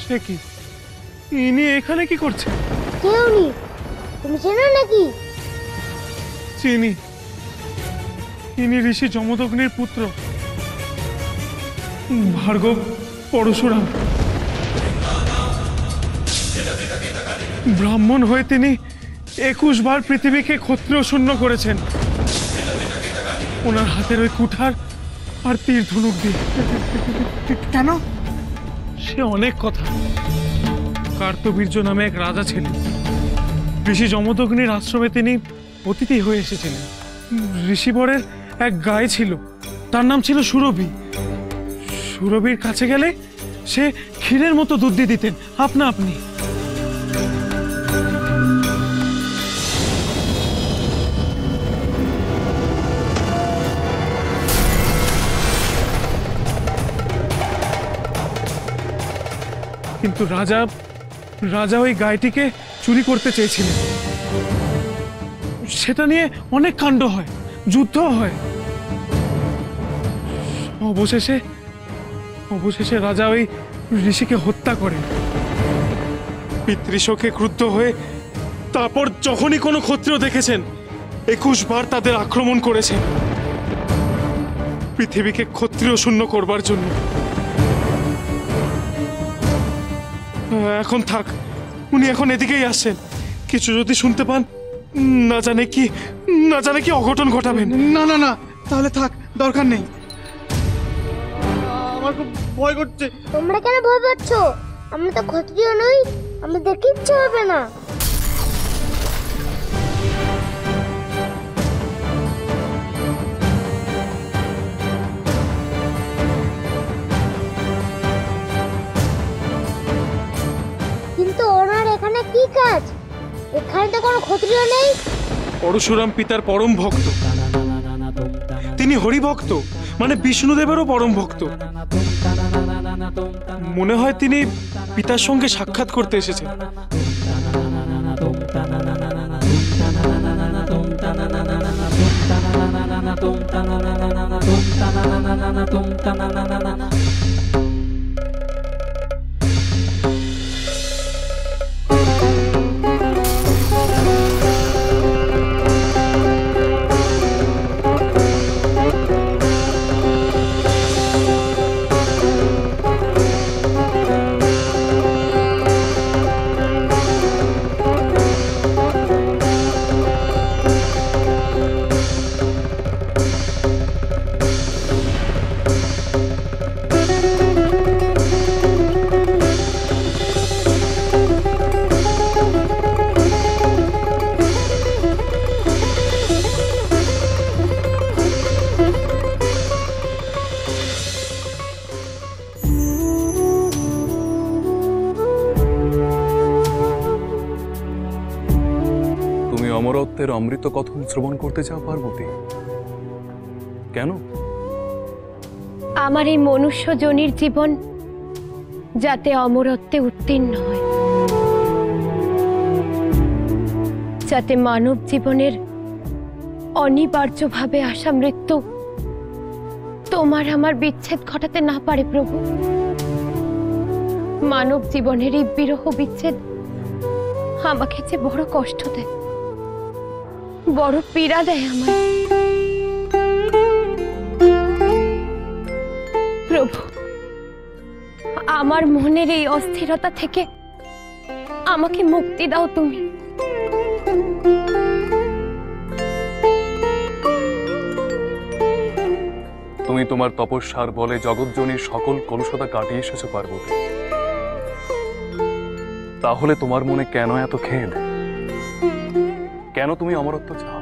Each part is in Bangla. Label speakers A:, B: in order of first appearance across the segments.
A: সে কি, ইনি এখানে কি করছে?
B: কে উনি? তুমি চেনো নাকি?
A: চিনি, ইনি ঋষি যমদগ্নির পুত্র ভার্গব পরশুরাম। ব্রাহ্মণ হয়ে তিনি 21 বার পৃথিবীকে ক্ষত্রিয় শূন্য করেছেন ওনার হাতের ওই কুঠার আর তীর ধনুক দিয়ে।
C: কেন?
A: সে অনেক কথা। কার্তবীর্য নামে এক রাজা ছিলেন, ঋষি যমদগ্নির আশ্রমে তিনি অতিথি হয়ে এসেছিলেন। ঋষিবরের এক গায়ে ছিল, তার নাম ছিল সুরভি। সুরভির কাছে গেলে সে ক্ষীরের মতো দুধ দিয়ে দিতেন আপনা আপনি। কিন্তু রাজা ওই গাইটিকে চুরি করতে চেয়েছিলেন। সেটা নিয়ে অনেক কাণ্ড হয়, যুদ্ধ হয়। অবশেষে রাজা ওই ঋষিকে হত্যা করেন। পিতৃশোকে ক্রুদ্ধ হয়ে তারপর যখনই কোনো ক্ষত্রিয় দেখেছেন 21 বার তাদের আক্রমণ করেছেন পৃথিবীকে ক্ষত্রিয় শূন্য করবার জন্য। এখন থাক, উনি এখন এদিকেই আসছেন। কিছু যদি শুনতে পান, না জানে কি অঘটন ঘটাবেন।
C: না না না, তাহলে থাক, দরকার নেই। আমার খুব ভয় করছে।
B: তোমরা কেন ভয় পাচ্ছ? আমরা তো ক্ষত্রিয় নই, আমাদের কিচ্ছু হবে না। কিন্তু ওনার এখানে কি কাজ? এখানে তো কোনো ক্ষত্রিয় নেই।
A: পরশুরাম পিতার পরম ভক্ত, তিনি হরিভক্ত, মানে বিষ্ণুদেবেরও পরম ভক্ত। মনে হয় তিনি পিতার সঙ্গে সাক্ষাৎ করতে এসেছেন।
D: অমরত্বের অমৃত কথন শ্রবণ করতে চাও পার্বতী? কেন?
E: আমার এই মনুষ্য জনির জীবন যাতে অমরত্বে উত্তীর্ণ হয়, যাতে মানব জীবনের অনিবার্যভাবে আসা মৃত্যু তোমার আমার বিচ্ছেদ ঘটাতে না পারে প্রভু। মানব জীবনের এই বিরহ বিচ্ছেদ আমাকে যে বড় কষ্ট দেয়, বড় পীড়া দেয় আমায়। প্রভু, আমার মনের এই অস্থিরতা থেকে আমাকে মুক্তি দাও তুমি।
D: তুমি তোমার তপস্যার বলে জগৎজনীর সকল কলুষতা কাটিয়ে এসেছো পার্বতী। তাহলে তোমার মনে কেন এত খেদ? কেন তুমি অমরত্ব চাও?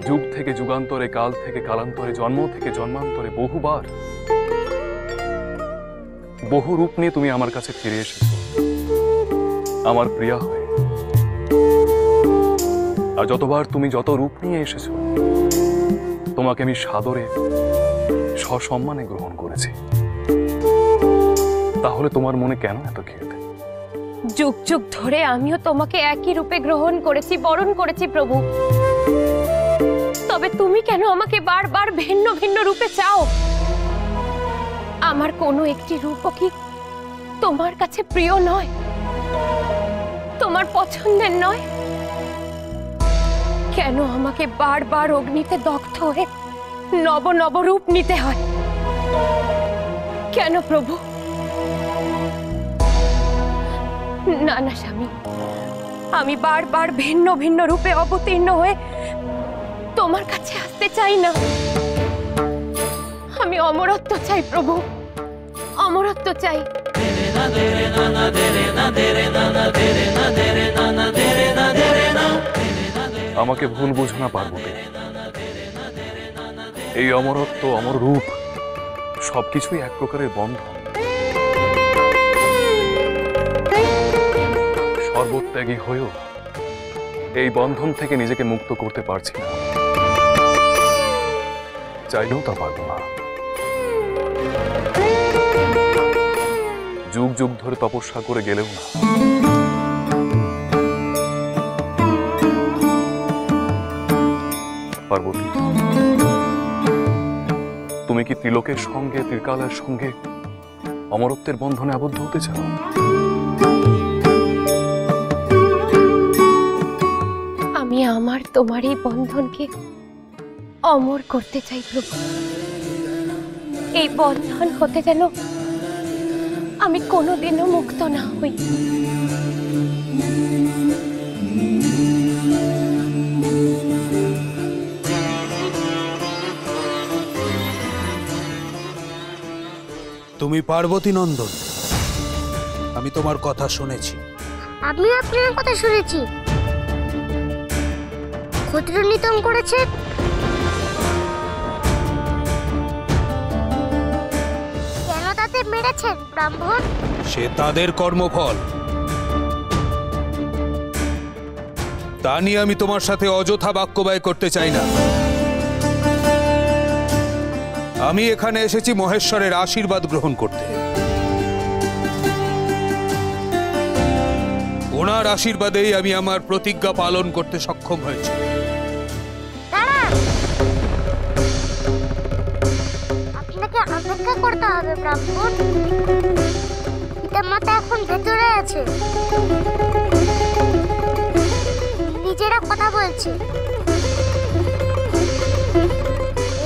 D: যুগ থেকে যুগান্তরে, কাল থেকে কালান্তরে, জন্ম থেকে জন্মান্তরে বহুবার বহু রূপ নিয়ে তুমি আমার কাছে ফিরে এসেছো আমার প্রিয়া হয়ে। আর যতবার তুমি যত রূপ নিয়ে এসেছো তোমাকে আমি সাদরে সসম্মানে গ্রহণ করেছি। তাহলে তোমার মনে কেন এত খেদ?
E: যুগ যুগ ধরে আমিও তোমাকে একই রূপে গ্রহণ করেছি, বরণ করেছি প্রভু। তবে তুমি কেন আমাকে বারবার ভিন্ন ভিন্ন রূপে চাও? আমার কোনো একটি রূপও কি তোমার কাছে প্রিয় নয়, তোমার পছন্দের নয়? কেন আমাকে বারবার অগ্নিতে দগ্ধ হয়ে নব নব রূপ নিতে হয়? কেন প্রভু? না না স্বামী, আমি বারবার ভিন্ন ভিন্ন রূপে অবতীর্ণ হয়ে তোমার কাছে আসতে চাই না। আমি অমরত্ব চাই প্রভু, অমরত্ব চাই।
D: আমাকে ভুল বুঝো না পার্বতী, এই অমরত্ব, অমর রূপ সবকিছুই এক প্রকারের বন্ধন। সর্বত্যাগী হয়েও এই বন্ধন থেকে নিজেকে মুক্ত করতে পারছি না, চাইলেও তা পারবো না। যুগ যুগ ধরে তপস্যা করে গেলেও না। পার্বতী, তুমি কি ত্রিলোকের সঙ্গে, ত্রিকালের সঙ্গে অমরত্বের বন্ধনে আবদ্ধ হতে চাও?
E: আমি আমার তোমার এই বন্ধনকে অমর করতে চাই প্রভু। এই বন্ধন হতে যেন আমি কোনোদিনও মুক্ত না হই।
F: তুমি পার্বতী নন্দন, আমি তোমার কথা শুনেছি।
B: আমি আপনার কথা শুনেছি। ক্ষত্রিয় নিধন করেছেন, কেন তাদের মেরেছেন ব্রাহ্মণ?
F: সে তাদের কর্মফল। তা নিয়ে আমি তোমার সাথে অযথা বাক্য ব্যয় করতে চাই না। আমি এখানে এসেছি মহেশ্বরের আশীর্বাদ গ্রহণ করতে। ওনার আশীর্বাদেই আমি আমার প্রতিজ্ঞা পালন করতে সক্ষম হয়েছি।
B: দাঁড়ান, আপনাকে অপেক্ষা করতে হবে ব্রাহ্মণ। পিতামাতা এখন ভেতরে আছে, নিজেরা কথা বলছে।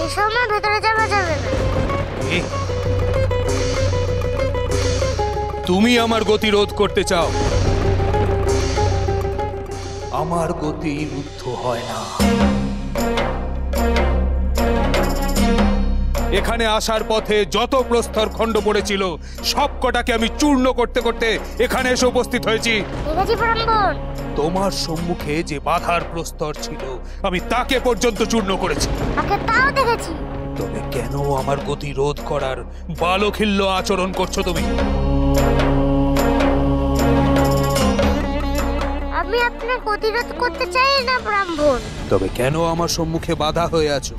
B: এই সময় ভেতরে যাওয়া যাবে না।
F: তুমি আমার গতি রোধ করতে চাও? আমার গতি রুদ্ধ হয় না। এখানে আসার পথে যত প্রস্তর খণ্ড পড়েছিল সব কটাকে আমি চূর্ণ করতে করতে এখানে এসে উপস্থিত হয়েছি।
B: দেখেছি ব্রাহ্মণ,
F: তোমার সম্মুখে যে বাধার প্রস্তর ছিল আমি তাকে পর্যন্ত চূর্ণ করেছি।
B: তাকে তাও দেখেছি।
F: তবে কেন আমার গতি রোধ করার বালখিল্য আচরণ করছো তুমি?
B: আমি আপনার প্রতিরোধ করতে চাই না ব্রাহ্মণ।
F: তবে কেন আমার সম্মুখে বাধা হয়ে আছো?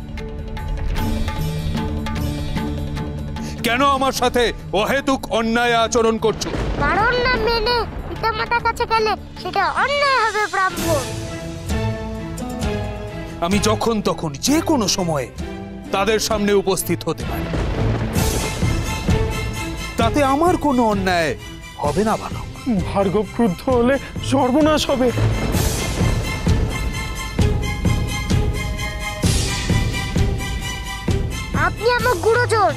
F: কেন আমার সাথে অহেতুক অন্যায় আচরণ করছো?
B: কারণ না মেনে পিতামাতার কাছে গেলে সেটা অন্যায় হবে ব্রাহ্মণ।
F: আমি যখন তখন যে কোনো সময়ে তাদের সামনে উপস্থিত হতে পারি, তাতে আমার কোনো অন্যায় হবে না। ভালো,
A: ভার্গব ক্রুদ্ধ হলে সর্বনাশ হবে।
B: আপনি আমার গুরুজন,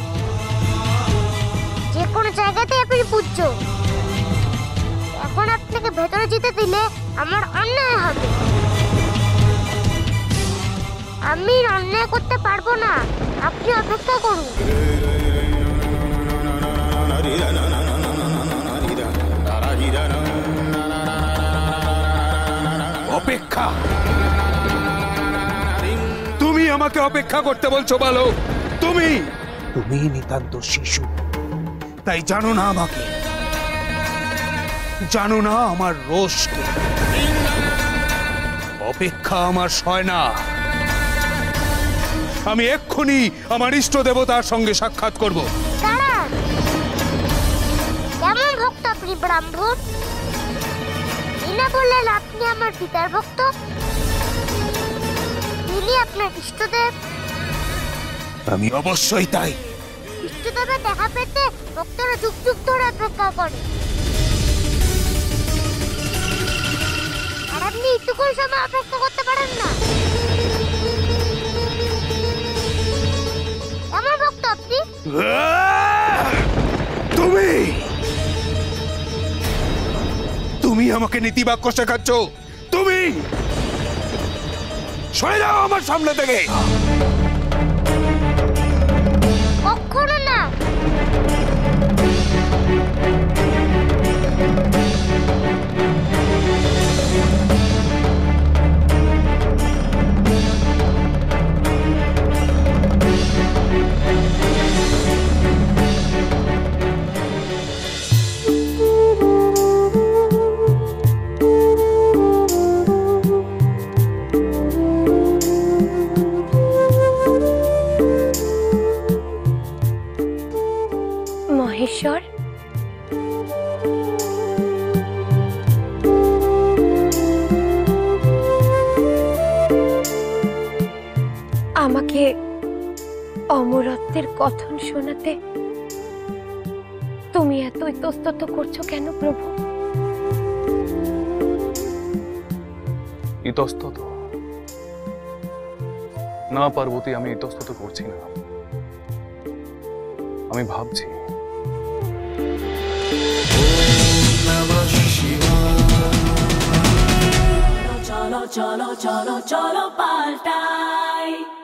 B: যে কোনো জায়গাতে আপনি পূজ্য। এখন আপনাকে ভেতরে যেতে দিলে আমার অন্যায় হবে। আমি অন্যায় করতে পারবো না, আপনি অপেক্ষা করুন।
F: অপেক্ষা? তুমি আমাকে অপেক্ষা করতে বলছো? বলো, তুমি নিতান্ত শিশু, তাই জানো না আমাকে, জানো না আমার রোষকে। অপেক্ষা আমার সয় না। আমি এক্ষুনি আমার ইষ্ট দেবতার সঙ্গে সাক্ষাৎ করব।
B: দাঁড়ান, কেমন ভক্ত আপনি ব্রাহ্মণ? ইনা বললেন আপনি আমার পিতার ভক্ত, তিনি আপনার ইষ্টদেব।
F: আমি অবশ্যই তাই।
B: ইষ্টদেবের দেখা পেতে ভক্তরা যুগ যুগ ধরে অপেক্ষা করে। আর আপনি একটুকুই সময় অপেক্ষা করতে পারেন না? আমার ভক্ত আপনি?
F: তুমি তুমি আমাকে নীতিবাক্য শেখাচ্ছ? তুমি সরে যাও আমার সামনে থেকে।
B: কখনো না।
E: মহেশ্বর, আমাকে অমরত্বের কথন শোনাতে তুমি এত ইতস্তত করছো কেন প্রভু?
D: ইতস্তত না পার্বতী, আমি ইতস্তত করছি না। আমি ভাবছি
G: cholo, cholo, cholo, cholo, paltai.